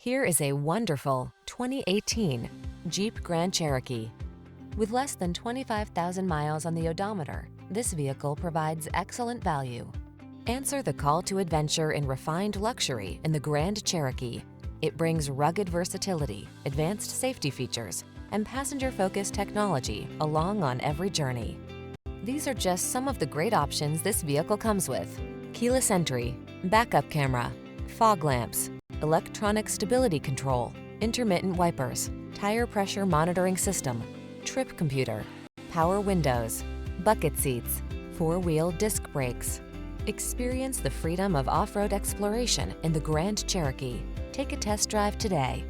Here is a wonderful 2018 Jeep Grand Cherokee. With less than 25,000 miles on the odometer, this vehicle provides excellent value. Answer the call to adventure in refined luxury in the Grand Cherokee. It brings rugged versatility, advanced safety features, and passenger-focused technology along on every journey. These are just some of the great options this vehicle comes with: keyless entry, backup camera, fog lamps, electronic stability control, intermittent wipers, tire pressure monitoring system, trip computer, power windows, bucket seats, four-wheel disc brakes. Experience the freedom of off-road exploration in the Grand Cherokee. Take a test drive today.